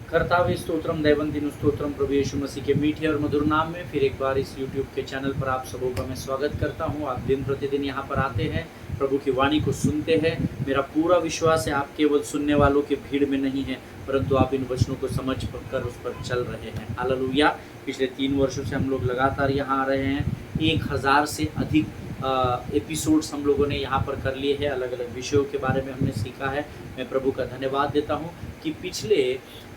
कर्तावे स्तोत्रम दैवंतिन स्तोत्रम प्रभु यीशु मसीह के मीठे और मधुर नाम में फिर एक बार इस YouTube के चैनल पर आप सबों का मैं स्वागत करता हूं। आप दिन प्रतिदिन यहां पर आते हैं, प्रभु की वाणी को सुनते हैं। मेरा पूरा विश्वास है आप केवल सुनने वालों की भीड़ में नहीं हैं, परंतु आप इन वचनों को समझ कर उस पर चल रहे हैं। हालेलुया। पिछले 3 वर्षों से हम लोग लगातार यहाँ आ रहे हैं। 1000 से अधिक एपिसोड्स हम लोगों ने यहाँ पर कर लिए हैं। अलग अलग विषयों के बारे में हमने सीखा है। मैं प्रभु का धन्यवाद देता हूँ कि पिछले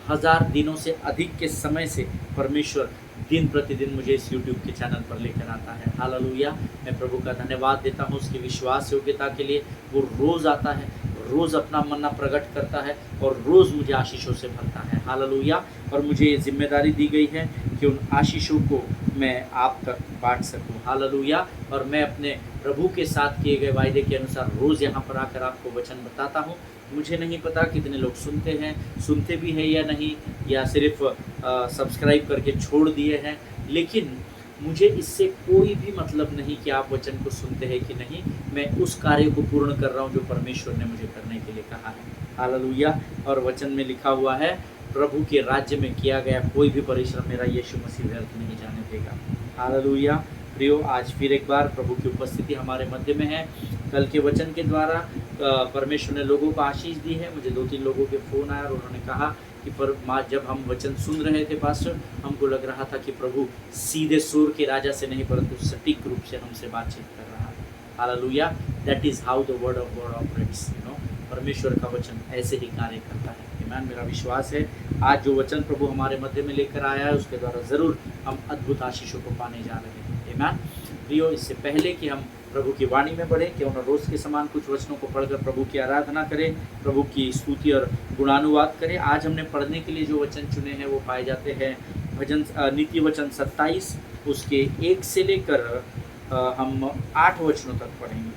1000 दिनों से अधिक के समय से परमेश्वर दिन प्रतिदिन मुझे इस YouTube के चैनल पर लेकर आता है। हालेलुया। मैं प्रभु का धन्यवाद देता हूँ उसकी विश्वास योग्यता के लिए। वो रोज़ आता है, रोज़ अपना मन्ना प्रकट करता है और रोज़ मुझे आशीषों से भरता है। हालेलुया। और मुझे ये जिम्मेदारी दी गई है कि उन आशीषों को मैं आप तक बांट सकूं। हालेलुया। और मैं अपने प्रभु के साथ किए गए वायदे के अनुसार रोज़ यहाँ पर आकर आपको वचन बताता हूँ। मुझे नहीं पता कितने लोग सुनते भी हैं या नहीं, या सिर्फ सब्सक्राइब करके छोड़ दिए हैं, लेकिन मुझे इससे कोई भी मतलब नहीं कि आप वचन को सुनते हैं कि नहीं। मैं उस कार्य को पूर्ण कर रहा हूँ जो परमेश्वर ने मुझे करने के लिए कहा है। हालेलुया। और वचन में लिखा हुआ है, प्रभु के राज्य में किया गया कोई भी परिश्रम मेरा यीशु मसीह व्यर्थ नहीं जाने देगा। हालेलुया। प्रियो, आज फिर एक बार प्रभु की उपस्थिति हमारे मध्य में है। कल के वचन के द्वारा परमेश्वर ने लोगों को आशीष दी है। मुझे 2-3 लोगों के फ़ोन आया और उन्होंने कहा कि जब हम वचन सुन रहे थे पास्टर, हमको लग रहा था कि प्रभु सीधे सुर के राजा से नहीं परंतु सटीक रूप से हमसे बातचीत कर रहा है। Hallelujah. That is how the word of God operates. परमेश्वर का वचन ऐसे ही कार्य करता है। ईमान। मेरा विश्वास है आज जो वचन प्रभु हमारे मध्य में लेकर आया है उसके द्वारा ज़रूर हम अद्भुत आशीषों को पाने जा रहे हैं। ईमान। प्रियो, इससे पहले कि हम प्रभु की वाणी में बढ़े, क्यों न रोज़ के समान कुछ वचनों को पढ़कर प्रभु की आराधना करें, प्रभु की स्तुति और गुणानुवाद करें। आज हमने पढ़ने के लिए जो वचन चुने हैं वो पाए जाते हैं नीति वचन 27 उसके 1 से लेकर हम 8 वचनों तक पढ़ेंगे।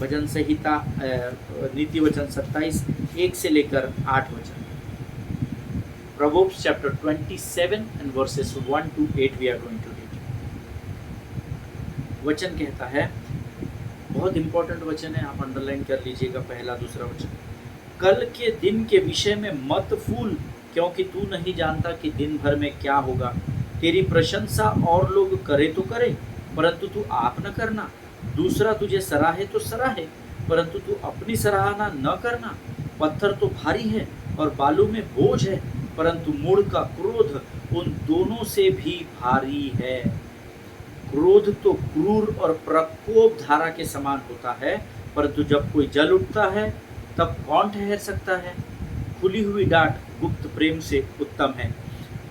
भजन संहिता नीति वचन 27 1 से लेकर 8 वचन। Proverbs chapter 27 and verses 1 to 8 we are going to read. वचन कहता है, बहुत इंपॉर्टेंट वचन है, आप अंडरलाइन कर लीजिएगा। पहला दूसरा वचन, कल के दिन के विषय में मत फूल, क्योंकि तू नहीं जानता कि दिन भर में क्या होगा। तेरी प्रशंसा और लोग करे तो करे, परंतु तू आप न करना। दूसरा तुझे सराहे तो सराहे, परंतु तू अपनी सराहना न करना। पत्थर तो भारी है और बालू में बोझ है, परंतु मूढ़ का क्रोध उन दोनों से भी भारी है। क्रोध तो क्रूर और प्रकोप धारा के समान होता है, परंतु जब कोई जल उठता है तब कौन ठहर सकता है। खुली हुई डांट गुप्त प्रेम से उत्तम है।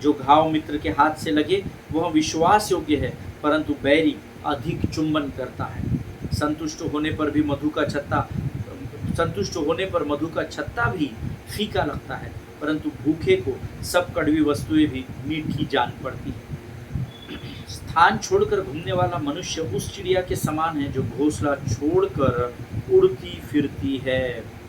जो घाव मित्र के हाथ से लगे वह विश्वास योग्य है, परंतु बैरी अधिक चुंबन करता है। संतुष्ट होने पर मधु का छत्ता भी फीका लगता है, परंतु भूखे को सब कड़वी वस्तुएं भी मीठी जान पड़ती है। स्थान छोड़कर घूमने वाला मनुष्य उस चिड़िया के समान है जो घोंसला छोड़कर उड़ती फिरती है।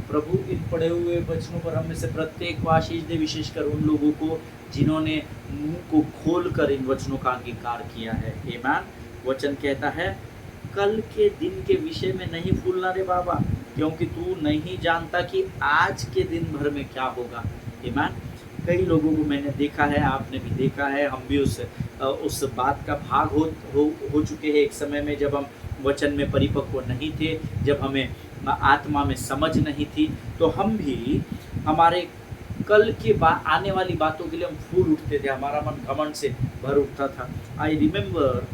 प्रभु इन पढ़े हुए वचनों पर हम में से प्रत्येक को आशीष दे, विशेषकर उन लोगों को जिन्होंने मुंह को खोलकर इन वचनों का अंगीकार किया है। आमीन। वचन कहता है, कल के दिन के विषय में नहीं फूलना रे बाबा, क्योंकि तू नहीं जानता कि आज के दिन भर में क्या होगा। ईमान। कई लोगों को मैंने देखा है, आपने भी देखा है, हम भी उस बात का भाग हो चुके हैं। एक समय में जब हम वचन में परिपक्व नहीं थे, जब हमें आत्मा में समझ नहीं थी, तो हम भी हमारे कल के आने वाली बातों के लिए हम फूल उठते थे, हमारा मन घमंड से भर उठता था। आई रिमेम्बर,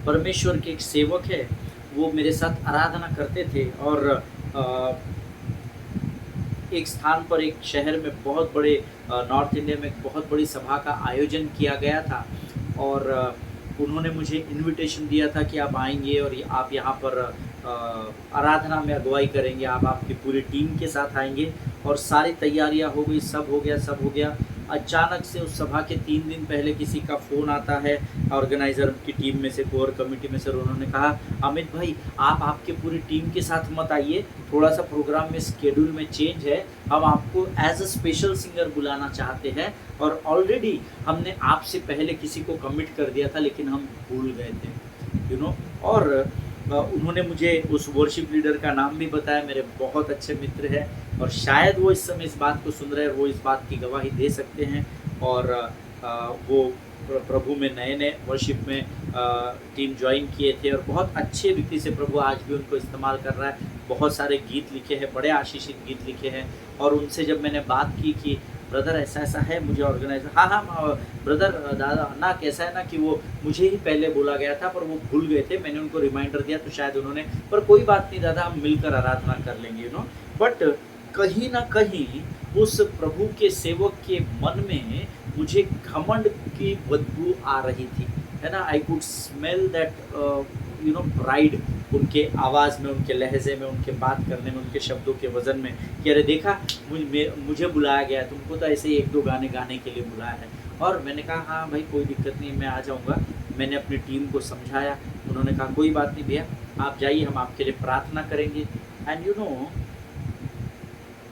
परमेश्वर के एक सेवक है, वो मेरे साथ आराधना करते थे और एक स्थान पर, एक शहर में, बहुत बड़े नॉर्थ इंडिया में बहुत बड़ी सभा का आयोजन किया गया था और उन्होंने मुझे इनविटेशन दिया था कि आप आएंगे और आप यहाँ पर आराधना में अगुवाई करेंगे, आप आपकी पूरी टीम के साथ आएंगे। और सारी तैयारियाँ हो गई, सब हो गया। अचानक से उस सभा के 3 दिन पहले किसी का फ़ोन आता है ऑर्गेनाइज़र की टीम में से, कोर कमेटी में से। उन्होंने कहा, अमित भाई आप आपके पूरी टीम के साथ मत आइए, थोड़ा सा प्रोग्राम में स्केड्यूल में चेंज है, हम आपको एज अ स्पेशल सिंगर बुलाना चाहते हैं और ऑलरेडी हमने आपसे पहले किसी को कमिट कर दिया था लेकिन हम भूल गए थे। और उन्होंने मुझे उस वर्शिप लीडर का नाम भी बताया, मेरे बहुत अच्छे मित्र हैं और शायद वो इस समय इस बात को सुन रहे हैं, वो इस बात की गवाही दे सकते हैं। और वो प्रभु में नए-नए वर्शिप में टीम ज्वाइन किए थे और बहुत अच्छे रीति से प्रभु आज भी उनको इस्तेमाल कर रहा है। बहुत सारे गीत लिखे हैं, बड़े आशीषित गीत लिखे हैं। और उनसे जब मैंने बात की कि ब्रदर ऐसा-ऐसा है, मुझे ऑर्गेनाइज़र हाँ, ब्रदर दादा ना कैसा है ना कि वो मुझे ही पहले बोला गया था पर वो भूल गए थे। मैंने उनको रिमाइंडर दिया तो शायद उन्होंने, पर कोई बात नहीं दादा, हम मिलकर आराधना कर लेंगे, बट कहीं न कहीं उस प्रभु के सेवक के मन में मुझे घमंड की बदबू आ रही थी, है ना? I could smell that pride उनके आवाज़ में, उनके लहज़े में, उनके बात करने में, उनके शब्दों के वज़न में कि अरे देखा मुझे बुलाया गया है, तुमको तो ऐसे ही 1-2 गाने गाने के लिए बुलाया है। और मैंने कहा हाँ भाई कोई दिक्कत नहीं, मैं आ जाऊँगा। मैंने अपनी टीम को समझाया, उन्होंने कहा कोई बात नहीं भैया, आप जाइए, हम आपके लिए प्रार्थना करेंगे। एंड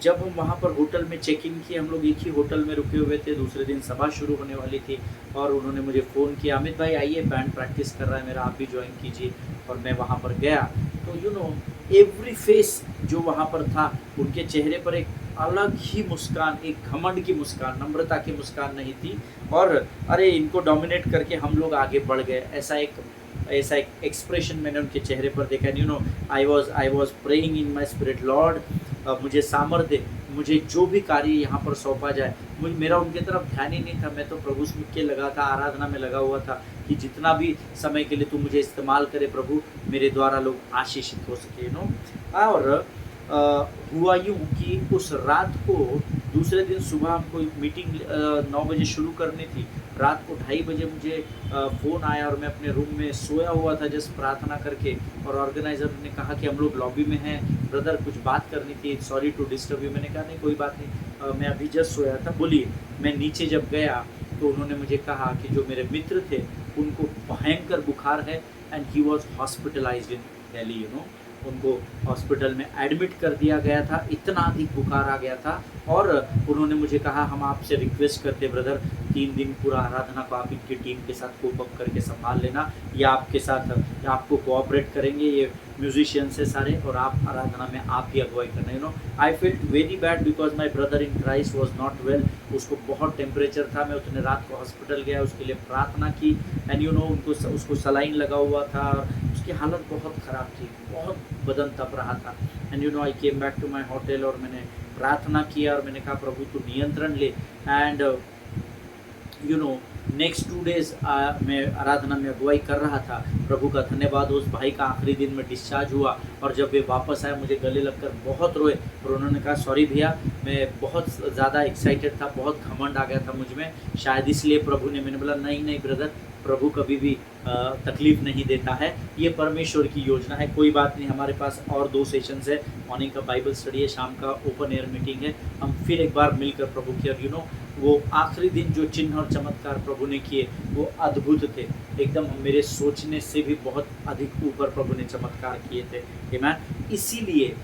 जब हम वहाँ पर होटल में चेक इन किए, हम लोग एक ही होटल में रुके हुए थे, दूसरे दिन सभा शुरू होने वाली थी और उन्होंने मुझे फ़ोन किया, अमित भाई आइए, बैंड प्रैक्टिस कर रहा है मेरा, आप भी ज्वाइन कीजिए। और मैं वहाँ पर गया तो एवरी फेस जो वहाँ पर था, उनके चेहरे पर एक अलग ही मुस्कान, एक घमंड की मुस्कान, नम्रता की मुस्कान नहीं थी। और अरे इनको डोमिनेट करके हम लोग आगे बढ़ गए, ऐसा एक एक्सप्रेशन मैंने उनके चेहरे पर देखा। I was praying in my spirit, Lord मुझे सामर्थ्य, मुझे जो भी कार्य यहाँ पर सौंपा जाए, मेरा उनकी तरफ ध्यान ही नहीं था। मैं तो प्रभु स्मित के लगा था, आराधना में लगा हुआ था कि जितना भी समय के लिए तू मुझे इस्तेमाल करे प्रभु, मेरे द्वारा लोग आशीषित हो सके। और हुआ यूँ कि उस रात को, दूसरे दिन सुबह हमको मीटिंग 9 बजे शुरू करनी थी। रात को 2:30 बजे मुझे फ़ोन आया और मैं अपने रूम में सोया हुआ था जस्ट प्रार्थना करके, और ऑर्गेनाइज़र ने कहा कि हम लोग लॉबी में हैं, ब्रदर कुछ बात करनी थी, सॉरी टू डिस्टर्ब यू। मैंने कहा नहीं कोई बात नहीं, मैं अभी जस्ट सोया था, बोलिए। मैं नीचे जब गया तो उन्होंने मुझे कहा कि जो मेरे मित्र थे उनको भयंकर बुखार है एंड ही वॉज हॉस्पिटलाइज्ड इन दिल्ली। उनको हॉस्पिटल में एडमिट कर दिया गया था, इतना अधिक बुखार आ गया था। और उन्होंने मुझे कहा हम आपसे रिक्वेस्ट करते ब्रदर, 3 दिन पूरा आराधना को आप इनकी टीम के साथ कोप अप करके संभाल लेना, या आपके साथ या आपको कोऑपरेट करेंगे, ये म्यूजिशियंस है सारे, और आप आराधना में आप ही अगुवाई करना। I felt very bad because my brother in Christ was not well, उसको बहुत टेम्परेचर था। मैं उतने रात को हॉस्पिटल गया, उसके लिए प्रार्थना की एंड उनको उसको सलाइन लगा हुआ था, उसकी हालत बहुत ख़राब थी, बहुत बदन तप रहा था। And I came back to my hotel और मैंने प्रार्थना किया और मैंने कहा प्रभु तू नियंत्रण ले। एंड नेक्स्ट 2 डेज़ मैं आराधना में अगुवाई कर रहा था। प्रभु का धन्यवाद, उस भाई का आखिरी दिन में डिस्चार्ज हुआ और जब वे वापस आए मुझे गले लगकर बहुत रोए और उन्होंने कहा सॉरी भैया, मैं बहुत ज़्यादा एक्साइटेड था, बहुत घमंड आ गया था मुझ में, शायद इसलिए प्रभु ने। मैंने बोला नहीं ब्रदर, प्रभु कभी भी तकलीफ़ नहीं देता है, ये परमेश्वर की योजना है, कोई बात नहीं। हमारे पास और 2 सेशंस है, मॉर्निंग का बाइबल स्टडी है, शाम का ओपन एयर मीटिंग है, हम फिर एक बार मिलकर प्रभु की। और वो आखिरी दिन जो चिन्ह और चमत्कार प्रभु ने किए वो अद्भुत थे, एकदम मेरे सोचने से भी बहुत अधिक ऊपर प्रभु ने चमत्कार किए थे। आमीन। इसीलिए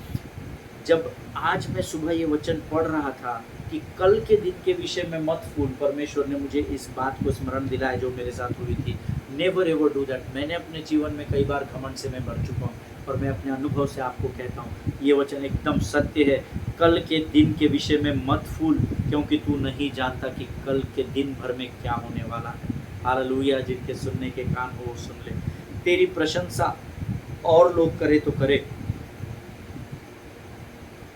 जब आज मैं सुबह ये वचन पढ़ रहा था कि कल के दिन के विषय में मत भूल, परमेश्वर ने मुझे इस बात को स्मरण दिलाया जो मेरे साथ हुई थी। Never ever do that. मैंने अपने जीवन में कई बार घमंड से मैं भर चुका हूँ और मैं अपने अनुभव से आपको कहता हूँ ये वचन एकदम सत्य है। कल के दिन के विषय में मत भूल, क्योंकि तू नहीं जानता कि कल के दिन भर में क्या होने वाला है। हालेलुया। जिनके सुनने के कान हो वो सुन ले। तेरी प्रशंसा और लोग करे तो करे,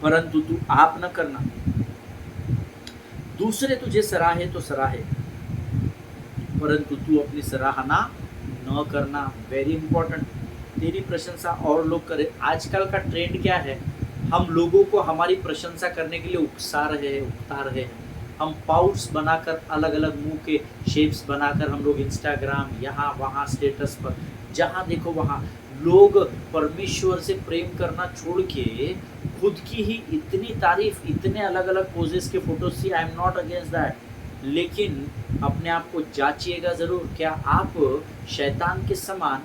परंतु तू आप न करना। दूसरे तुझे सराहे तो सराहे, परंतु तू अपनी सराहना न करना। Very important. तेरी प्रशंसा और लोग करे। आजकल का ट्रेंड क्या है, हम लोगों को हमारी प्रशंसा करने के लिए उकसा रहे हैं। हम पाउट्स बनाकर, अलग अलग मुंह के शेप्स बनाकर हम लोग इंस्टाग्राम, यहाँ वहाँ स्टेटस पर जहाँ देखो वहाँ लोग परमेश्वर से प्रेम करना छोड़ के खुद की ही इतनी तारीफ, इतने अलग अलग पोजेस के फोटोज सी। I am not against that, लेकिन अपने आप को जांचिएगा ज़रूर। क्या आप शैतान के समान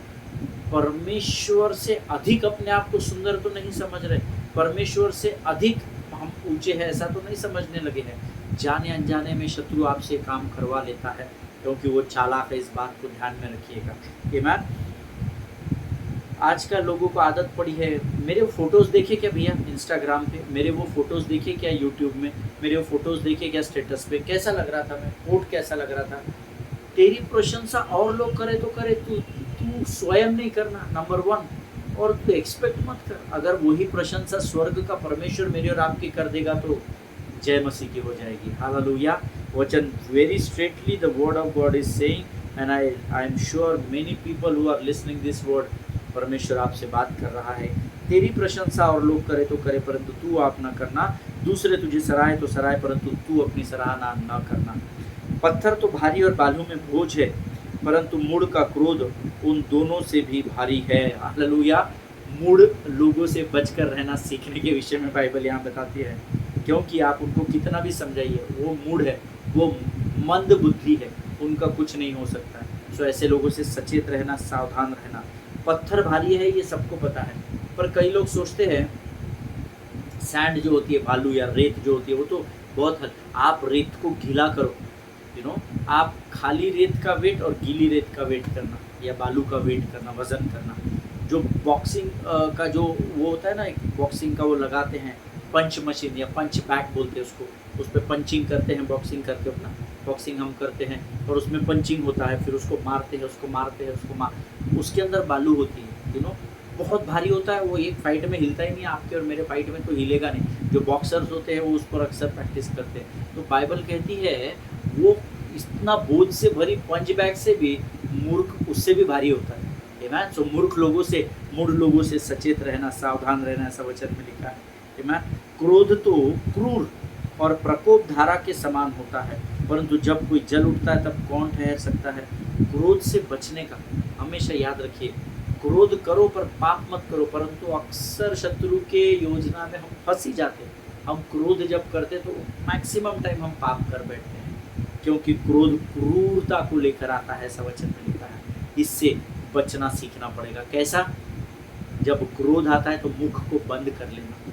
परमेश्वर से अधिक अपने आप को सुंदर तो नहीं समझ रहे? परमेश्वर से अधिक हम ऊंचे हैं ऐसा तो नहीं समझने लगे हैं? जाने अनजाने में शत्रु आपसे काम करवा लेता है, क्योंकि वो चालाक है। इस बात को ध्यान में रखिएगा। आमीन। आजकल लोगों को आदत पड़ी है, मेरे फ़ोटोज़ देखे क्या भैया इंस्टाग्राम पे, मेरे वो फ़ोटोज़ देखे क्या यूट्यूब में, मेरे वो फ़ोटोज़ देखे क्या स्टेटस पे, कैसा लग रहा था मैं, कोट कैसा लग रहा था। तेरी प्रशंसा और लोग करे तो करे, तू तू स्वयं नहीं करना नंबर 1, और तू एक्सपेक्ट मत कर। अगर वही प्रशंसा स्वर्ग का परमेश्वर मेरी और आपकी कर देगा तो जय मसीह की हो जाएगी। हालेलुया। वचन very straightly the word of God is saying and I am sure many people who are listening this word, परमेश्वर आपसे बात कर रहा है। तेरी प्रशंसा और लोग करे तो करे, परंतु तू आप न करना। दूसरे तुझे सराहे तो सराहे, परंतु तू अपनी सराहना न करना। पत्थर तो भारी और बालू में बोझ है, परंतु मूढ़ का क्रोध उन दोनों से भी भारी है। हालेलुया। मूढ़ लोगों से बचकर रहना सीखने के विषय में बाइबल यहाँ बताती है, क्योंकि आप उनको कितना भी समझाइए वो मूढ़ है, वो मंद बुद्धि है, उनका कुछ नहीं हो सकता है। सो ऐसे लोगों से सचेत रहना, सावधान रहना। पत्थर भारी है ये सबको पता है, पर कई लोग सोचते हैं सैंड जो होती है, बालू या रेत जो होती है, वो तो बहुत आप रेत को गीला करो, आप खाली रेत का वेट और गीली रेत का वेट करना या बालू का वेट करना, वजन करना। जो बॉक्सिंग का जो वो होता है ना, एक बॉक्सिंग का वो लगाते हैं पंच मशीन या पंच बैग बोलते हैं उसको, उस पर पंचिंग करते हैं, बॉक्सिंग करके अपना बॉक्सिंग हम करते हैं और उसमें पंचिंग होता है, फिर उसको मारते हैं, उसके अंदर बालू होती है, बहुत भारी होता है वो, एक फाइट में हिलता ही नहीं, आपके और मेरे फाइट में तो हिलेगा नहीं। जो बॉक्सर्स होते हैं वो उस पर अक्सर प्रैक्टिस करते हैं। तो बाइबल कहती है वो इतना बोझ से भरी पंच बैग से भी मूर्ख उससे भी भारी होता है। आमीन। सो मूढ़ लोगों से सचेत रहना, सावधान रहना, ऐसा वचन में लिखा है। आमीन। क्रोध तो क्रूर और प्रकोप धारा के समान होता है, परंतु जब कोई जल उठता है तब कौन ठहर सकता है। क्रोध से बचने का हमेशा याद रखिए, क्रोध करो पर पाप मत करो, परंतु अक्सर शत्रु के योजना में हम फंस ही जाते हैं। हम क्रोध जब करते तो मैक्सिमम टाइम हम पाप कर बैठते हैं, क्योंकि क्रोध क्रूरता को लेकर आता है, ऐसा वचन में लिखा है। इससे बचना सीखना पड़ेगा। कैसा? जब क्रोध आता है तो मुख को बंद कर लेना।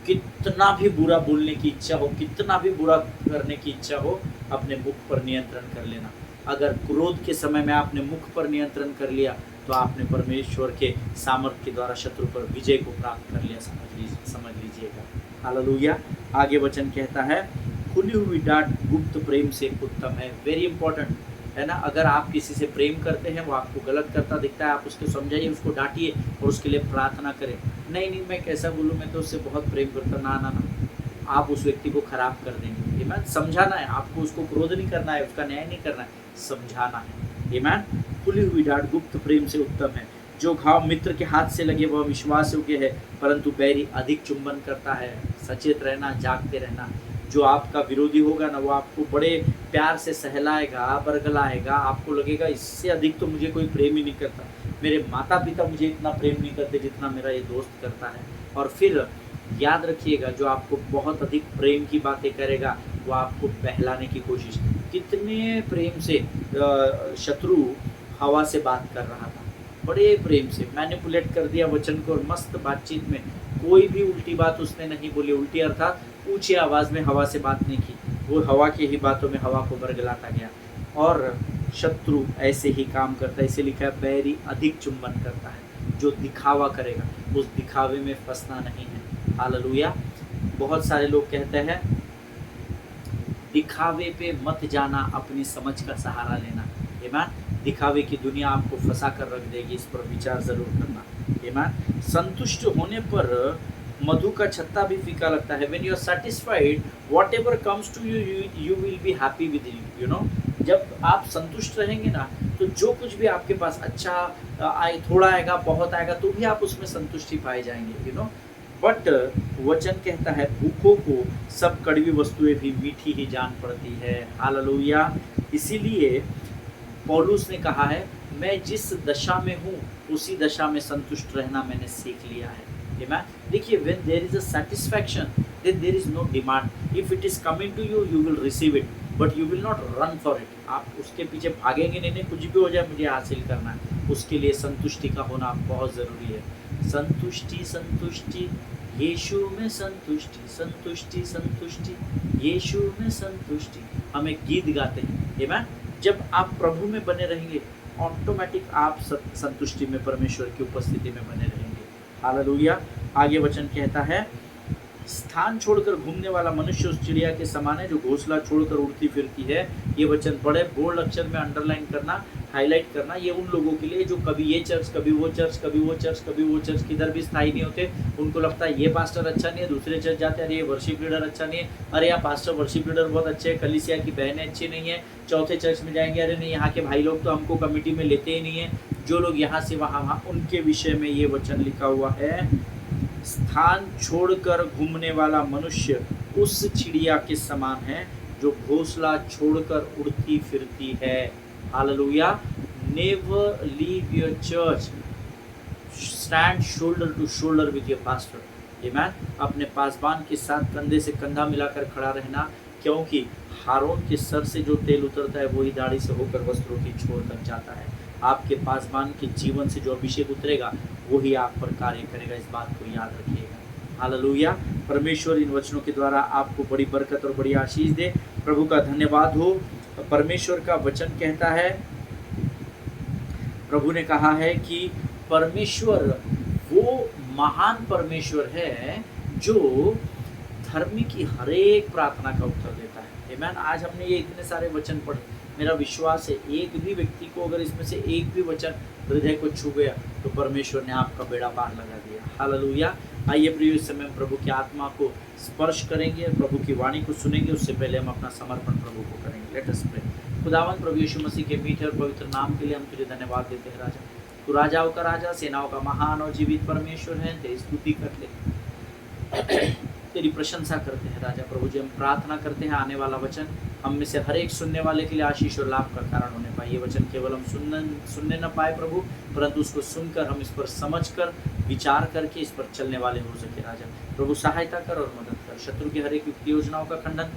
कितना भी बुरा बोलने की इच्छा हो, कितना भी बुरा करने की इच्छा हो, अपने मुख पर नियंत्रण कर लेना। अगर क्रोध के समय में आपने मुख पर नियंत्रण कर लिया तो आपने परमेश्वर के सामर्थ्य के द्वारा शत्रु पर विजय को प्राप्त कर लिया, समझ लीजिएगा। हालेलुया। आगे वचन कहता है, खुली हुई डांट गुप्त प्रेम से उत्तम है। वेरी इंपॉर्टेंट है ना। अगर आप किसी से प्रेम करते हैं, वो आपको गलत करता दिखता है, आप उसको समझाइए, उसको डांटिए और उसके लिए प्रार्थना करें। नहीं मैं कैसा बोलूँ, मैं तो उससे बहुत प्रेम करता, ना आप उस व्यक्ति को खराब कर देंगे। ईमान। समझाना है आपको, उसको क्रोध नहीं करना है, उसका न्याय नहीं करना है, समझाना है। ईमान। खुली हुई डांट गुप्त प्रेम से उत्तम है। जो घाव मित्र के हाथ से लगे वह विश्वास योग्य है, परंतु बैरी अधिक चुंबन करता है। सचेत रहना, जागते रहना। जो आपका विरोधी होगा ना, वो आपको बड़े प्यार से सहलाएगा, बरगलाएगा, आपको लगेगा इससे अधिक तो मुझे कोई प्रेम ही नहीं करता, मेरे माता पिता मुझे इतना प्रेम नहीं करते जितना मेरा ये दोस्त करता है। और फिर याद रखिएगा, जो आपको बहुत अधिक प्रेम की बातें करेगा वो आपको बहलाने की कोशिश। कितने प्रेम से शत्रु हवा से बात कर रहा था, बड़े प्रेम से मैनिपुलेट कर दिया वचन को, और मस्त बातचीत में कोई भी उल्टी बात उसने नहीं बोली, उल्टी अर्थात ऊंची आवाज़ में हवा से बात नहीं की, वो हवा की ही बातों में हवा को बरगलाता गया। और शत्रु ऐसे ही काम करता है, इसे लिखा है बैरी अधिक चुंबन करता है। जो दिखावा करेगा उस दिखावे में फंसना नहीं है। हालेलुया। बहुत सारे लोग कहते हैं दिखावे पे मत जाना, अपनी समझ का सहारा लेना। आमीन। दिखावे की दुनिया आपको फंसा कर रख देगी, इस पर विचार जरूर करना। आमीन। संतुष्ट होने पर मधु का छत्ता भी फीका लगता है। When you are satisfied, whatever comes to you, you will be happy with it, you know। जब आप संतुष्ट रहेंगे ना, तो जो कुछ भी आपके पास अच्छा आए, थोड़ा आएगा, बहुत आएगा, तो भी आप उसमें संतुष्टि पाए जाएंगे, you know। बट वचन कहता है भूखों को सब कड़वी वस्तुएं भी मीठी ही जान पड़ती है। हालेलुया। इसीलिए पौलुस ने कहा है, मैं जिस दशा में हूँ उसी दशा में संतुष्ट रहना मैंने सीख लिया है। देखिए, when there is a satisfaction, then there is no demand. If it is coming to you, you will receive it, but you will not run for it. आप उसके पीछे भागेंगे नहीं, कुछ भी हो जाए मुझे हासिल करना है। उसके लिए संतुष्टि का होना बहुत ज़रूरी है। संतुष्टि संतुष्टि यीशु में संतुष्टि, संतुष्टि संतुष्टि यीशु में संतुष्टि, हम एक गीत गाते हैं। आमीन। जब आप प्रभु में बने रहेंगे ऑटोमेटिक आप संतुष्टि में परमेश्वर की उपस्थिति में बने रहेंगे। हालेलुया। आगे वचन कहता है, स्थान छोड़कर घूमने वाला मनुष्य उस चिड़िया के समान है जो घोंसला छोड़कर उड़ती फिरती है। ये वचन पढ़े, बोल्ड अक्षर में अंडरलाइन करना, हाईलाइट करना। ये उन लोगों के लिए जो कभी ये चर्च, कभी वो चर्च, कभी वो चर्च, कभी वो चर्च, किधर भी स्थायी नहीं होते। उनको लगता है ये पास्टर अच्छा नहीं है, दूसरे चर्च जाते हैं, अरे ये वर्शिप लीडर अच्छा नहीं है, अरे यहाँ पास्टर वर्शिप लीडर बहुत अच्छे है, कलीसिया की बहनें अच्छी नहीं है, चौथे चर्च में जाएंगे, अरे नहीं यहाँ के भाई लोग तो हमको कमेटी में लेते ही नहीं है। जो लोग यहाँ से वहाँ उनके विषय में ये वचन लिखा हुआ है, स्थान छोड़कर घूमने वाला मनुष्य उस चिड़िया के समान है जो घोंसला छोड़कर उड़ती फिरती है। Hallelujah. Never leave your church, stand shoulder to shoulder with your pastor. Amen. अपने पासबान के साथ कंधे से कंधा मिलाकर खड़ा रहना, क्योंकि हारून के सर से जो तेल उतरता है वही दाढ़ी से होकर वस्त्रों की छोर तक जाता है। आपके पासबान के जीवन से जो अभिषेक उतरेगा वही आप पर कार्य करेगा, इस बात को याद रखिएगा। हालेलुया। परमेश्वर इन वचनों के द्वारा आपको बड़ी बरकत और बड़ी आशीष दे। प्रभु का धन्यवाद हो। परमेश्वर का वचन कहता है, प्रभु ने कहा है कि परमेश्वर वो महान परमेश्वर है जो धर्मी की हर एक प्रार्थना का उत्तर देता है। आमीन। आज हमने ये इतने सारे वचन पढ़े, मेरा विश्वास है एक भी व्यक्ति को अगर इसमें से एक भी वचन हृदय को छू गया तो परमेश्वर ने आपका बेड़ा पार लगा दिया। हालेलुया। आइए प्रिय, इस समय हम प्रभु की आत्मा को स्पर्श करेंगे, प्रभु की वाणी को सुनेंगे। उससे पहले हम अपना समर्पण प्रभु को करेंगे। Let us pray. खुदावंद प्रभु यीशु मसीह के मीठे और पवित्र नाम के लिए हम तुझे धन्यवाद देते हैं। राजा, तू राजाओं का राजा, सेनाओं का महान और जीवित परमेश्वर है। तेरी स्तुति करते हैं, तेरी प्रशंसा करते हैं। राजा प्रभु जी, हम प्रार्थना करते हैं आने वाला वचन हम में से हर एक सुनने वाले के लिए आशीष और लाभ का कारण होने पाए। ये वचन केवल हम सुनने न पाए प्रभु, परंतु उसको सुनकर हम इस पर समझकर विचार करके इस पर चलने वाले हो सके। राजा प्रभु सहायता कर और मदद कर। शत्रु की हर एक युक्ति योजनाओं का खंडन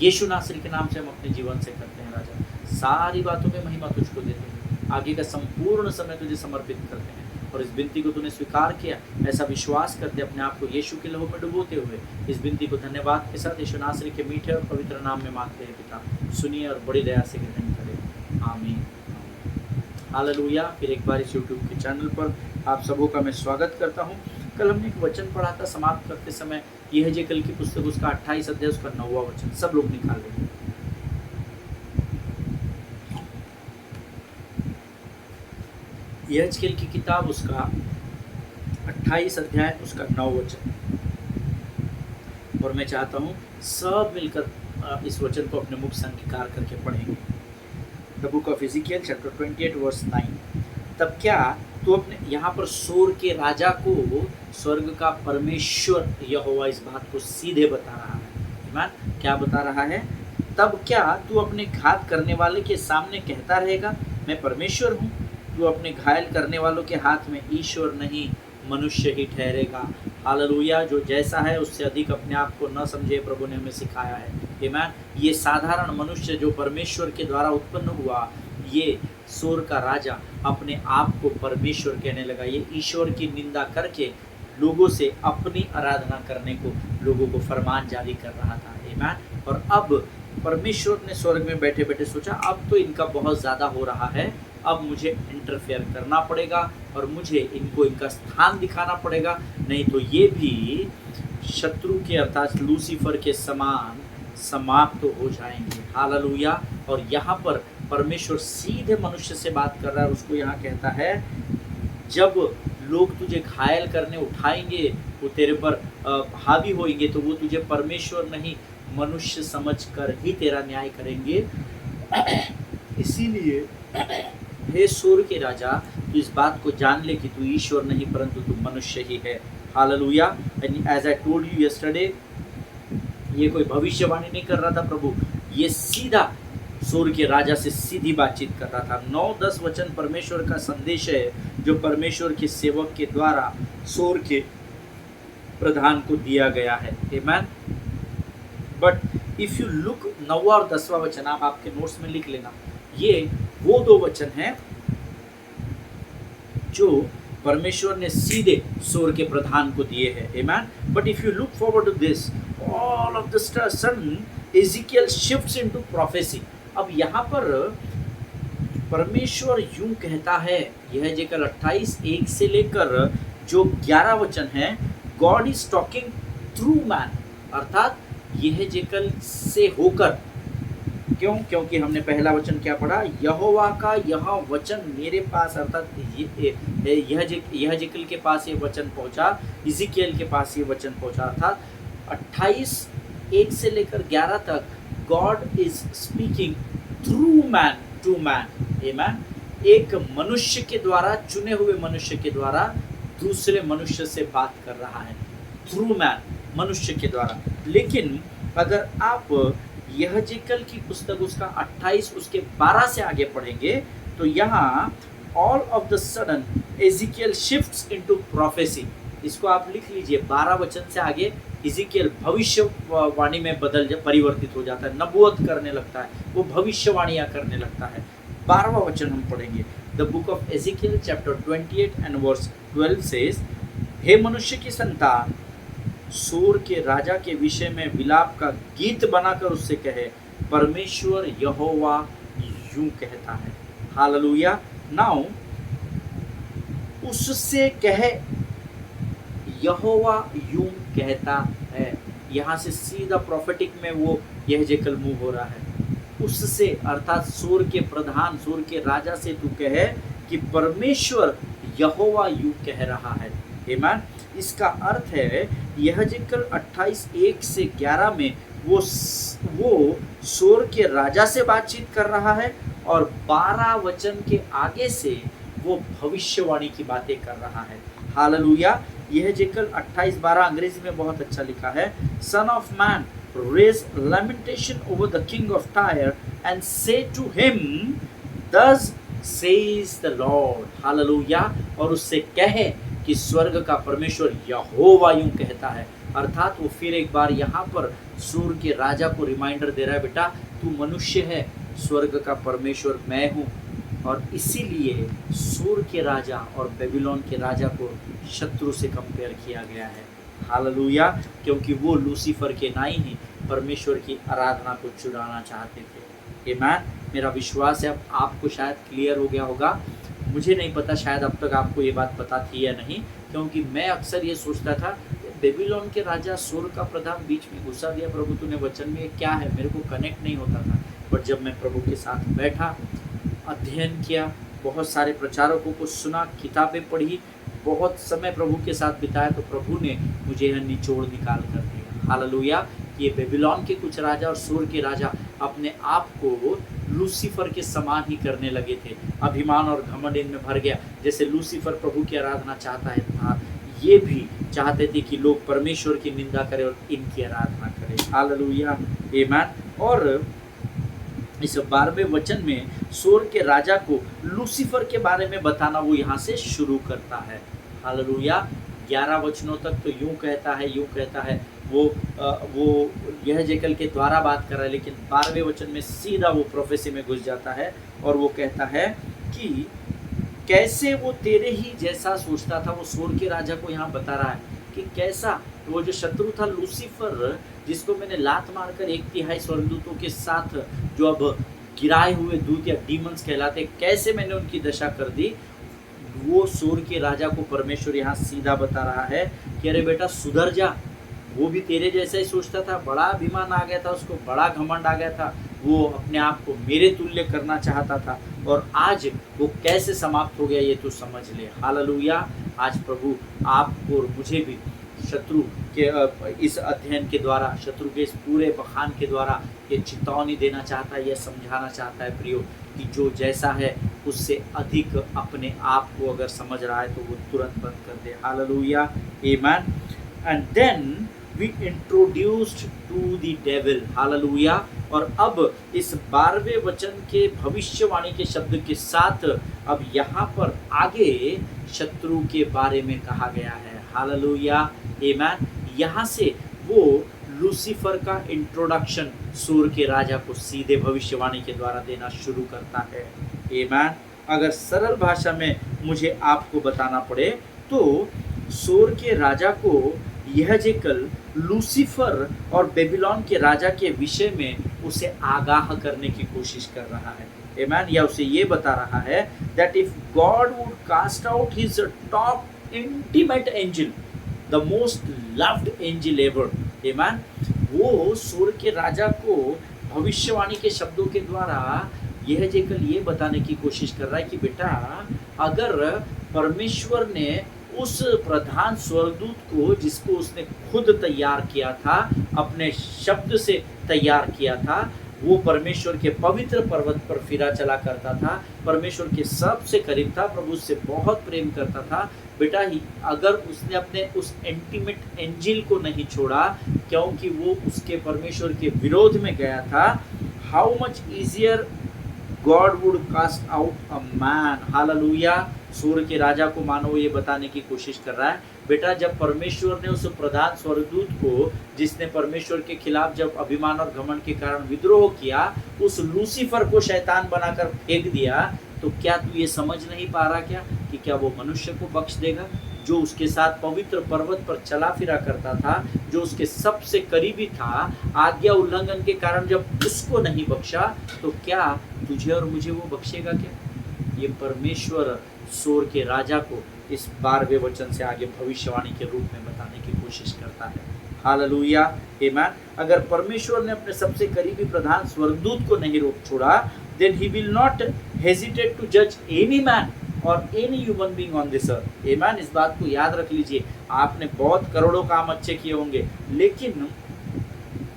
यीशु नासरी के नाम से हम अपने जीवन से करते हैं। राजा सारी बातों में महिमा तुझको देते हैं, आगे का संपूर्ण समय तुझे समर्पित करते हैं और इस विनती को तूने स्वीकार किया, ऐसा विश्वास करते अपने आप को यीशु के लहू में डुबोते हुए इस विनती को धन्यवाद के साथ यीशु नासरी के मीठे और पवित्र नाम में मांगते हैं पिता। सुनिए और बड़ी दया से ग्रहण करें। आमीन। हालेलुया। फिर एक बार इस यूट्यूब के चैनल पर आप सबों का मैं स्वागत करता हूँ। कल हमने एक वचन पढ़ा था, समाप्त करते समय यहेजकेल की पुस्तक उसका 28 अध्याय उसका 9वां वचन। सब लोग निकाल लेंगे। यहेजकेल की किताब उसका 28 अध्याय उसका 9 वचन। और मैं चाहता हूँ सब मिलकर इस वचन को अपने मुख से अंगीकार करके पढ़ेंगे। The book of Ezekiel chapter 28 verse 9। तब क्या तू अपने, यहाँ पर सोर के राजा को स्वर्ग का परमेश्वर यहोवा इस बात को सीधे बता रहा है। आमीन। क्या बता रहा है? तब क्या तू अपने घात करने वाले के सामने कहता रहेगा मैं परमेश्वर हूँ? तू अपने घायल करने वालों के हाथ में ईश्वर नहीं मनुष्य ही ठहरेगा। हालेलुया। जो जैसा है उससे अधिक अपने आप को न समझे, प्रभु ने हमें सिखाया है। आमीन। ये साधारण मनुष्य जो परमेश्वर के द्वारा उत्पन्न हुआ, ये सोर का राजा अपने आप को परमेश्वर कहने लगा। ये ईश्वर की निंदा करके लोगों से अपनी आराधना करने को लोगों को फरमान जारी कर रहा था। आमीन। और अब परमेश्वर ने स्वर्ग में बैठे बैठे सोचा अब तो इनका बहुत ज़्यादा हो रहा है, अब मुझे इंटरफेयर करना पड़ेगा और मुझे इनको इनका स्थान दिखाना पड़ेगा, नहीं तो ये भी शत्रु के अर्थात लूसीफर के समान समाप्त तो हो जाएंगे। हालेलुया। और यहाँ पर परमेश्वर सीधे मनुष्य से बात कर रहा है। उसको यहाँ कहता है जब लोग तुझे घायल करने उठाएंगे, वो तेरे पर हावी होंगे, तो वो तुझे परमेश्वर नहीं मनुष्य समझ कर ही तेरा न्याय करेंगे। इसीलिए हे सोर के राजा, तू इस बात को जान ले कि तू ईश्वर नहीं परंतु तू मनुष्य ही है। Hallelujah. And as I told you yesterday, ये कोई भविष्यवाणी नहीं कर रहा था प्रभु, ये सीधा सोर के राजा से सीधी बातचीत कर रहा था। 9-10 वचन परमेश्वर का संदेश है जो परमेश्वर के सेवक के द्वारा सोर के प्रधान को दिया गया है। आमीन। बट इफ यू लुक 9वां और 10वां वचन आप आपके नोट्स में लिख लेना। ये वो दो वचन हैं जो परमेश्वर ने सीधे सोर के प्रधान को दिए हैं। आमीन। But if you look forward to this, all of the sudden Ezekiel shifts into prophecy. अब यहाँ पर परमेश्वर यूं कहता है, यह जेकल 28:1 से लेकर जो 11 वचन है, God is talking through man, अर्थात यह जेकल से होकर। क्यों? क्योंकि हमने पहला वचन क्या पढ़ा, यहोवा का यह वचन मेरे पास, अर्थात यह जेकल के पास ये वचन पहुंचा, इज़िकियल के पास ये वचन पहुंचा, अर्थात 28:1 से लेकर 11 तक God is speaking through man to man, amen. एक मनुष्य के द्वारा, चुने हुए मनुष्य के द्वारा दूसरे मनुष्य से बात कर रहा है, थ्रू मैन, मनुष्य के द्वारा। लेकिन अगर आप यह जेकल की पुस्तक उसका 28 उसके 12 से आगे पढ़ेंगे तो यहाँ all of the sudden Ezekiel shifts into prophecy, इसको आप लिख लीजिए, 12 वचन से आगे इज़िकियल भविष्यवाणी में परिवर्तित हो जाता है, नबूवत करने लगता है, वो भविष्यवाणियाँ करने लगता है। 12वां वचन हम पढ़ेंगे। The book of Ezekiel chapter 28 and verse 12 says, हे मनुष्य की संतान, सूर के राजा के विषय में विलाप का गीत बनाकर उससे कहे, परमेश्वर यहोवा यूं कहता है। हालेलुया। नाउ उससे कहे, यहोवा यूं कहता है, यहाँ से सीधा प्रोफेटिक में वो यह जेकल मूव हो रहा है। उससे अर्थात सूर के प्रधान, सूर के राजा से तू कहे कि परमेश्वर यहोवा यूं कह रहा है। आमीन। इसका अर्थ है यह जेकल 28:1 से 11 में वो सूर के राजा से बातचीत कर रहा है और 12 वचन के आगे से वो भविष्यवाणी की बातें कर रहा है। हालेलुया। यह जेकल 28:12 अंग्रेजी में बहुत अच्छा लिखा है, son of man raise lamentation over the king of Tyre and say to him thus says the Lord. Hallelujah. और उससे कहे कि स्वर्ग का परमेश्वर यहोवा यूं कहता है, अर्थात वो फिर एक बार यहाँ पर सूर के राजा को रिमाइंडर दे रहा है, बेटा तू मनुष्य है, स्वर्ग का परमेश्वर मैं हूँ। और इसीलिए सूर के राजा और बेबीलोन के राजा को शत्रु से कंपेयर किया गया है। हालेलुया। क्योंकि वो लूसीफर के नाई ही परमेश्वर की आराधना को चुराना चाहते थे। आमीन। मेरा विश्वास है अब आपको शायद क्लियर हो गया होगा। मुझे नहीं पता शायद अब तक आपको ये बात पता थी या नहीं, क्योंकि मैं अक्सर ये सोचता था बेबीलोन के राजा सूर का प्रधान बीच में घुसा दिया, प्रभु तूने वचन में क्या है, मेरे को कनेक्ट नहीं होता था। पर जब मैं प्रभु के साथ बैठा, अध्ययन किया, बहुत सारे प्रचारकों को सुना, किताबें पढ़ी, बहुत समय प्रभु के साथ बिताया, तो प्रभु ने मुझे यह निचोड़ निकाल कर दिया। हालेलुया। ये बेबीलोन के कुछ राजा और सूर के राजा अपने आप को लूसीफर के समान ही करने लगे थे, अभिमान और घमंड इनमें भर गया। जैसे लूसीफर प्रभु की आराधना चाहता है था, ये भी चाहते थे कि लोग परमेश्वर की निंदा करें और इनकी आराधना करें। हालेलुया। आमीन। और इस 12वें वचन में सूर के राजा को लूसीफर के बारे में बताना वो यहाँ से शुरू करता है। हालेलुया। 11 वचनों तक तो यूं कहता है, यूं कहता है, वो यह जेकल के द्वारा बात कर रहा है, लेकिन 12वें वचन में सीधा वो प्रोफेसी में घुस जाता है और वो कहता है कि कैसे वो तेरे ही जैसा सोचता था। वो सूर के राजा को यहाँ बता रहा है कि कैसा वो जो शत्रु था लूसीफर, जिसको मैंने लात मारकर 1/3 स्वर्गदूतों के साथ, जो अब गिराए हुए दूत या डीमंस कहलाते, कैसे मैंने उनकी दशा कर दी। वो सूर के राजा को परमेश्वर यहाँ सीधा बता रहा है कि अरे बेटा सुधर जा। वो भी तेरे जैसा ही सोचता था, बड़ा अभिमान आ गया था उसको, बड़ा घमंड आ गया था, वो अपने आप को मेरे तुल्य करना चाहता था, और आज वो कैसे समाप्त हो गया ये तू समझ ले। हालेलुया। आज प्रभु आपको और मुझे भी शत्रु के इस अध्ययन के द्वारा, शत्रु के इस पूरे बखान के द्वारा ये चेतावनी देना चाहता है, यह समझाना चाहता है प्रियो कि जो जैसा है उससे अधिक अपने आप को अगर समझ रहा है तो वो तुरंत बंद कर दे। Hallelujah. Amen. And then we introduced to the devil. Hallelujah. और अब इस 12वें वचन के भविष्यवाणी के शब्द के साथ अब यहाँ पर आगे शत्रु के बारे में कहा गया है। हालेलुया। आमीन। यहाँ से वो लूसीफर का इंट्रोडक्शन सूर के राजा को सीधे भविष्यवाणी के द्वारा देना शुरू करता है। आमीन। अगर सरल भाषा में मुझे आपको बताना पड़े तो सूर के राजा को यह जेकल लूसीफर और बेबीलोन के राजा के विषय में उसे आगाह करने की कोशिश कर रहा है। आमेन, या उसे ये बता रहा है that if God would cast out his top intimate angel, the most loved angel ever, amen, वो स्वर्ग के राजा को भविष्यवाणी के शब्दों के द्वारा यह जेकल ये बताने की कोशिश कर रहा है कि बेटा, अगर परमेश्वर ने उस प्रधान स्वर्गदूत को, जिसको उसने खुद तैयार किया था, अपने शब्द से तैयार किया था, वो परमेश्वर के पवित्र पर्वत पर फिरा चला करता था, परमेश्वर के सबसे करीब था, प्रभु से बहुत प्रेम करता था, बेटा, अगर उसने अपने उस इंटीमेट एंजिल को नहीं छोड़ा क्योंकि वो उसके परमेश्वर के विरोध में गया था, how much easier God would cast out a man. Hallelujah. सूर्य के राजा को मानो ये बताने की कोशिश कर रहा है, बेटा, जब परमेश्वर ने उस प्रधान स्वर्गदूत को, जिसने परमेश्वर के खिलाफ जब अभिमान और घमंड के कारण विद्रोह किया, उस लूसीफर को शैतान बनाकर फेंक दिया, तो क्या तू ये समझ नहीं पा रहा क्या कि क्या वो मनुष्य को बख्श देगा जो उसके साथ पवित्र पर्वत पर चला फिरा करता था, जो उसके सबसे करीबी था, आज्ञा उल्लंघन के कारण जब उसको नहीं बख्शा, तो क्या तुझे और मुझे वो बख्शेगा क्या? ये परमेश्वर सोर के राजा को इस 12वें वचन से आगे भविष्यवाणी के रूप में बताने की कोशिश करता है। हालेलुया, आमेन। अगर परमेश्वर ने अपने सबसे करीबी प्रधान स्वर्गदूत को नहीं रोक छोड़ा, then he will not hesitate to judge any man or any human being on this earth. Amen। इस बात को याद रख लीजिए। आपने बहुत करोड़ों काम अच्छे किए होंगे, लेकिन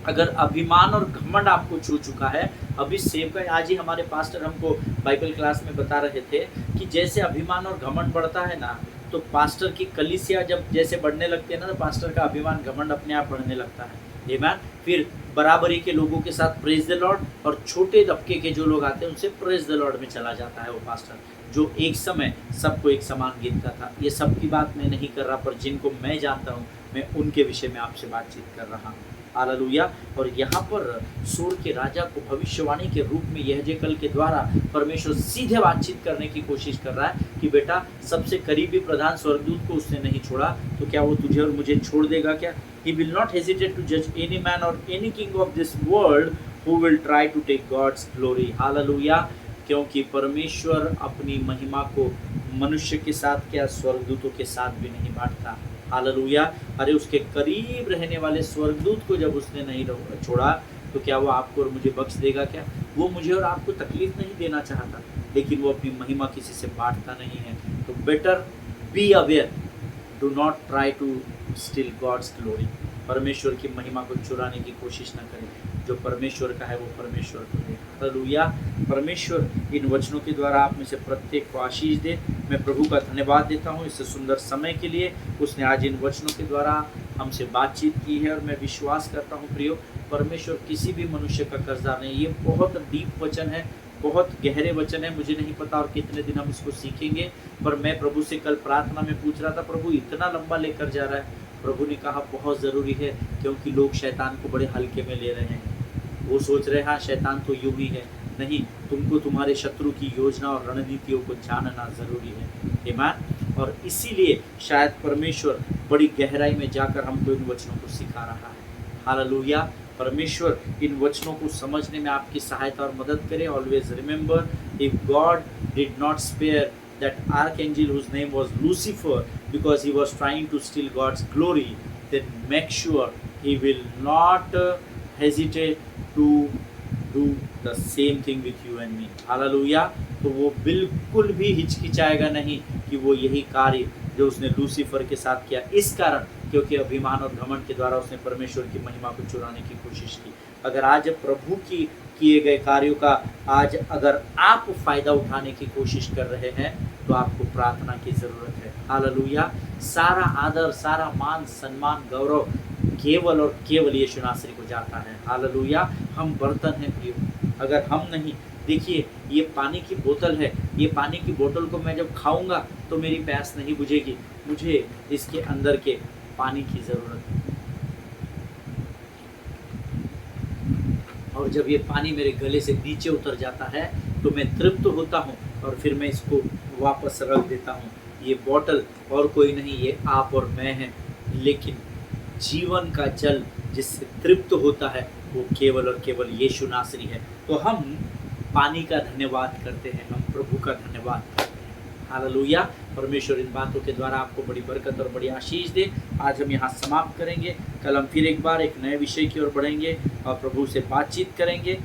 अगर अभिमान और घमंड आपको छू चुका है, अभी सेवका आज ही हमारे पास्टर हमको बाइबल क्लास में बता रहे थे कि जैसे अभिमान और घमंड बढ़ता है ना, तो पास्टर की कलीसिया जब जैसे बढ़ने लगती है ना, तो पास्टर का अभिमान घमंड अपने आप बढ़ने लगता है। आमीन। फिर बराबरी के लोगों के साथ प्रेज द लॉर्ड, और छोटे दबके के जो लोग आते हैं उनसे प्रेज द लॉर्ड में चला जाता है वो पास्टर, जो एक समय सबको एक समान गिनता था। ये सब की बात मैं नहीं कर रहा, पर जिनको मैं जानता हूँ मैं उनके विषय में आपसे बातचीत कर रहा हूँ। हालेलुया। और यहाँ पर सूर के राजा को भविष्यवाणी के रूप में यहेजकेल के द्वारा परमेश्वर सीधे बातचीत करने की कोशिश कर रहा है कि बेटा, सबसे करीबी प्रधान स्वर्गदूत को उसने नहीं छोड़ा, तो क्या वो तुझे और मुझे छोड़ देगा क्या? He will not hesitate to judge any man or any king of this world who will try to take God's glory. Hallelujah. क्योंकि परमेश्वर अपनी महिमा को मनुष्य के साथ क्या, स्वर्गदूतों के साथ भी नहीं बांटता। हालेलुया। अरे उसके करीब रहने वाले स्वर्गदूत को जब उसने नहीं छोड़ा, तो क्या वो आपको और मुझे बख्श देगा क्या? वो मुझे और आपको तकलीफ नहीं देना चाहता, लेकिन वो अपनी महिमा किसी से बांटता नहीं है। तो better be aware, do not try to steal God's glory. परमेश्वर की महिमा को चुराने की कोशिश न करें। जो परमेश्वर का है वो परमेश्वर को दे। हालेलुया। परमेश्वर इन वचनों के द्वारा आप में से प्रत्येक को आशीष दे। मैं प्रभु का धन्यवाद देता हूँ इस सुंदर समय के लिए। उसने आज इन वचनों के द्वारा हमसे बातचीत की है, और मैं विश्वास करता हूँ प्रियो, परमेश्वर किसी भी मनुष्य का कर्जदार नहीं। ये बहुत डीप वचन है, बहुत गहरे वचन है। मुझे नहीं पता और कितने दिन हम इसको सीखेंगे, पर मैं प्रभु से कल प्रार्थना में पूछ रहा था, प्रभु इतना लंबा लेकर जा रहा है। प्रभु ने कहा बहुत ज़रूरी है, क्योंकि लोग शैतान को बड़े हल्के में ले रहे हैं। वो सोच रहे हैं हाँ शैतान तो यूं ही है। नहीं, तुमको तुम्हारे शत्रु की योजना और रणनीतियों को जानना ज़रूरी है। आमीन। और इसीलिए शायद परमेश्वर बड़ी गहराई में जाकर हमको इन वचनों को सिखा रहा है। हालेलुया। परमेश्वर इन वचनों को समझने में आपकी सहायता और मदद करे। Always remember, if God did not spare that archangel whose name was Lucifer because he was trying to steal God's glory, then make sure he will not hesitate to do the same thing with you and me. Hallelujah। तो वो बिल्कुल भी हिचकिचाएगा नहीं कि वो यही कार्य जो उसने लूसीफर के साथ किया, इस कारण क्योंकि अभिमान और घमंड के द्वारा उसने परमेश्वर की महिमा को चुराने की कोशिश की। अगर आज प्रभु की किए गए कार्यों का आज अगर आप फायदा उठाने की कोशिश कर रहे हैं, तो आपको प्रार्थना की ज़रूरत है। हालेलुया। सारा आदर, सारा मान, सम्मान, गौरव केवल और केवल यीशु नासरी को जाता है। हालेलुया। हम बर्तन हैं प्रियो, अगर हम नहीं, देखिए ये पानी की बोतल है, ये पानी की बोतल को मैं जब खाऊंगा तो मेरी प्यास नहीं बुझेगी, मुझे इसके अंदर के पानी की ज़रूरत है। और जब ये पानी मेरे गले से नीचे उतर जाता है तो मैं तृप्त होता हूँ, और फिर मैं इसको वापस रख देता हूँ। ये बोतल और कोई नहीं, ये आप और मैं हैं, लेकिन जीवन का जल जिससे तृप्त होता है वो केवल और केवल यीशु नासरी है। तो हम पानी का धन्यवाद करते हैं, हम प्रभु का धन्यवाद करते हैं। हालेलुया। परमेश्वर इन बातों के द्वारा आपको बड़ी बरकत और बड़ी आशीष दे। आज हम यहाँ समाप्त करेंगे, कल हम फिर एक बार एक नए विषय की ओर बढ़ेंगे और प्रभु से बातचीत करेंगे।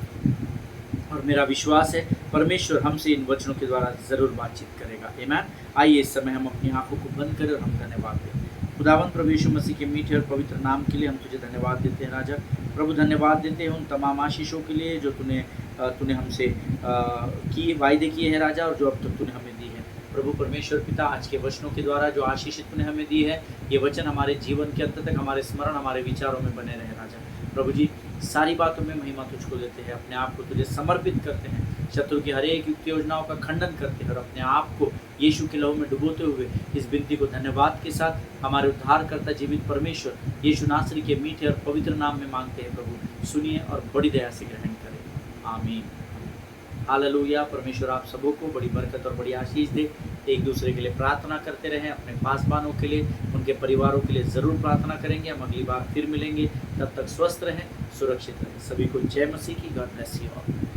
और मेरा विश्वास है परमेश्वर हमसे इन वचनों के द्वारा ज़रूर बातचीत करेगा। आमीन। आइए इस समय हम अपनी आंखों को बंद करें और हम धन्यवाद दें। खुदावन प्रभु यीशु मसीह के मीठे और पवित्र नाम के लिए हम तुझे धन्यवाद देते हैं राजा। प्रभु धन्यवाद देते हैं उन तमाम आशीषों के लिए जो तूने हमसे की वायदे किए हैं राजा, और जो अब तक तूने हमें दी है। प्रभु परमेश्वर पिता, आज के वचनों के द्वारा जो आशीष तूने हमें दी है, ये वचन हमारे जीवन के अंत तक हमारे स्मरण, हमारे विचारों में बने रहे राजा। प्रभु जी, सारी बातों में महिमा तुझको देते हैं, अपने आप को तुझे समर्पित करते हैं, शत्रु की हर एक युक्ति योजनाओं का खंडन करते हैं और अपने आप को यीशु के लहू में डुबोते हुए इस विनती को धन्यवाद के साथ हमारे उद्धारकर्ता जीवित परमेश्वर यीशु नासरी के मीठे और पवित्र नाम में मांगते हैं। प्रभु सुनिए और बड़ी दया से ग्रहण करें। आमीन। हालेलुया। परमेश्वर आप सबों को बड़ी बरकत और बड़ी आशीष दे। एक दूसरे के लिए प्रार्थना करते रहें, अपने पासवानों के लिए, उनके परिवारों के लिए ज़रूर प्रार्थना करेंगे। हम अगली बार फिर मिलेंगे, तब तक स्वस्थ रहें, सुरक्षित रहें। सभी को जय मसीह की। God bless you all.